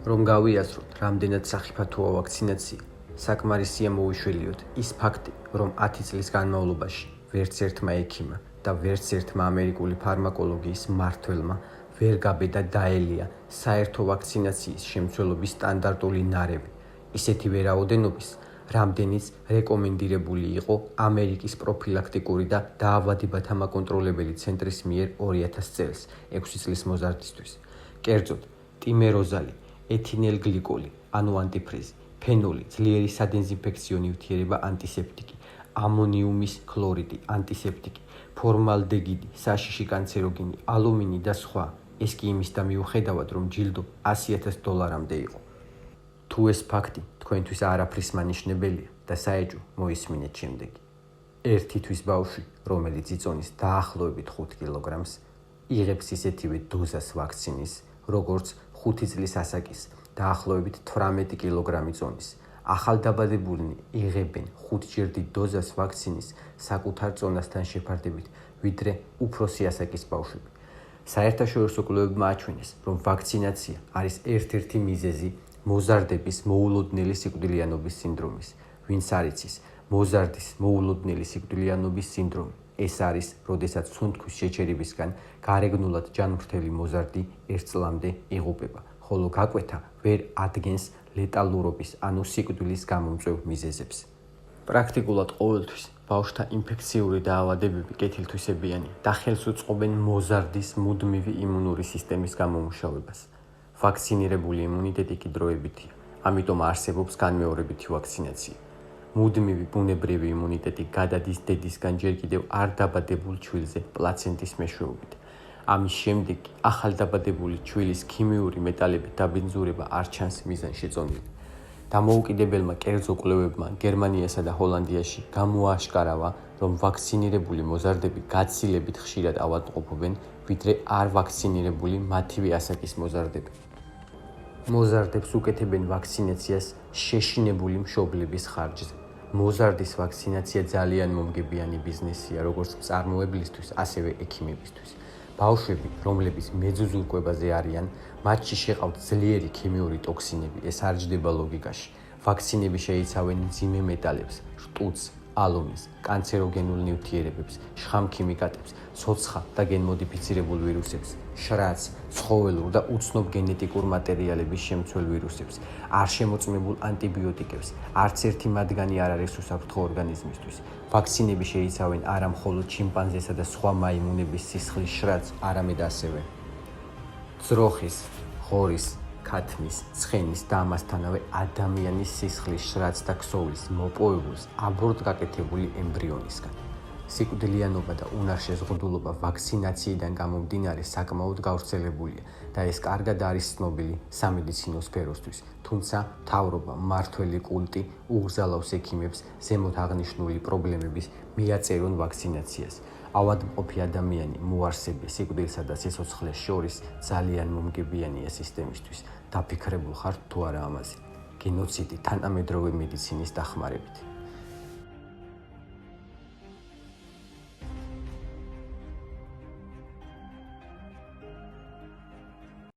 რომ გავიაზროთ, რამდენად სახიფათოა ვაქცინაცია, საკმარისია მოვიშველიოთ ის ფაქტი, რომ 10 წლის განმავლობაში ვერც ერთმა ექიმმა და ვერც ერთმა ამერიკული ფარმაკოლოგიის მმართველმა ვერ გაბედა დაელია საერთო ვაქცინაციის შემცველობის სტანდარტული ნარევი, ისეთივე რაოდენობის, რამდენიც რეკომენდირებული იყო ამერიკის პროფილაქტიკური და დაავადებათა მაკონტროლებელი ცენტრის მიერ 2000 წელს 6 წლის მოზარდისთვის. კერძოდ, ტიმეროზალი, ეთინილგლიკოლი, ანუ ანტიფრიზი, ფენოლი, ძლიერი სადეზინფექციო ნივთიერება ანტისეპტიკი, ამონიუმის ქლორიდი, ანტისეპტიკი, ფორმალდეგიდი, საშიში კანცეროგენი, ალუმინი და სხვა. ეს კი იმის და მიუხედავად, რომ ჯილდო $100,000-მდე იყო. თუ ეს ფაქტი თქვენთვის არაფრის მანიშნებელია და საეჭვო მოისმინეთ შემდეგი. ერთი თვის ბავშვი, რომელიც იწონის დაახლოებით 5 კილოგრამს, იღებს ისეთივე დოზას ვაქცინის, როგორც 5 წლის ასაკის დაახლოებით 18 კილოგრამი წონის. ახალდაბადებულნი იღებენ 5-ჯერ დიდ დოზას ვაქცინის საკუთარ წონასთან შეფარდებით, ვიდრე უფროსი ასაკის ბავშვები. საერთაშორისო კვლევებმა აჩვენეს, რომ ვაქცინაცია არის ერთ-ერთი მიზეზი მოზარდების მოულოდნელი სიკვდილიანობის სინდრომის. ვინც არ იცის, მოზარდის მოულოდნელი სიკვდილიანობის სინდრომი ეს არის, როდესაც სუნთქვის შეჩერებისგან გარეგნულად ჯანმრთელი მოზარდი 1 წლამდე იღუპება, ხოლო გაკვეთა ვერ ადგენს ლეტალურობის, ანუ სიკვდილის გამომწვევ მიზეზებს. პრაქტიკულად ყოველთვის ბავშვთა ინფექციური დაავადებები კეთილთვისებიანია და ხელს უწყობენ მოზარდის მუდმივი იმუნური სისტემის გამომუშავებას. ვაქცინირებული იმუნიტეტი კი დროებითია, ამიტომ არსებობს განმეორებითი ვაქცინაცია. მუდმივი ბუნებრივი იმუნიტეტი გადადის დედისგან ჯერ კიდევ არ დაბადებულ ჩვილზე პლაცენტის მეშვეობით. ამის შემდეგ კი ახალდაბადებული ჩვილის ქიმიური მეტალების დაბინძურება არ ჩანს მიზანშეწონილი. დამოუკიდებელმა კერძო კვლევებმა გერმანიასა და ჰოლანდიაში გამოააშკარავა, რომ ვაქცინირებული მოზარდები გაცილებით ხშირად ავადმყოფობენ, ვიდრე არ ვაქცინირებული მათივე ასაკის მოზარდები. მოზარდებს უკეთებენ ვაქცინაციას შეშინებული მშობლების ხარჯზე. მოზარდის ვაქცინაცია ძალიან მომგებიანი ბიზნესია, როგორც მწარმოებლისთვის, ასევე ექიმებისთვის. ბავშვები, რომლებიც მეძუძურკვებაზე არიან, მათში შეყავთ ძლიერი ქიმიური ტოქსინები, ეს არ ჯდება ლოგიკაში. ვაქცინები შეიცავენ მძიმე მეტალებს, რტუტს, ალუმინს, კანცეროგენულ ნივთიერებებს, შხამქიმიკატებს, ცოცხალ და გენმოდიფიცირებულ ვირუსებს, შრაც, ცხოველურ და უცნობ გენეტიკურ მატერიალების შემცველ ვირუსებს, არ შემოწმებულ ანტიბიოტიკებს, არც ერთი მათგანი არ არის უსაფრთხო ორგანიზმისთვის. ვაქცინები შეიცავენ არა მხოლოდ ჩიმპანზესა და სხვა მაიმუნების სისხლის შრაც, არამედ ასევე ძროხის, ღორის, ქათმის, ცხენის და ამასთანავე ადამიანის სისხლის შრაც და ქსოვილის მოპოვებულს აბორტ გაკეთებული ემბრიონისგან. სიკვდილიანობა და უნარ-შეზღუდულობა ვაქცინაციიდან გამომდინარე საკმაოდ გავრცელებულია და ეს კარგად არის ცნობილი სამედიცინო სფეროსთვის, თუმცა მთავრობა, მმართველი კულტი უგზალავს ექიმებს ზემოთ აღნიშნული პრობლემების მიაწერონ ვაქცინაციას. ავადმყოფი ადამიანი მოარსებია სიკვდილსა და სიცოცხლეს შორის ძალიან მომგებიანია სისტემისთვის. დაფიქრებულ ხართ თუ არა ამაზე? გენოციდი თანამედროვე მედიცინის დახმარებით.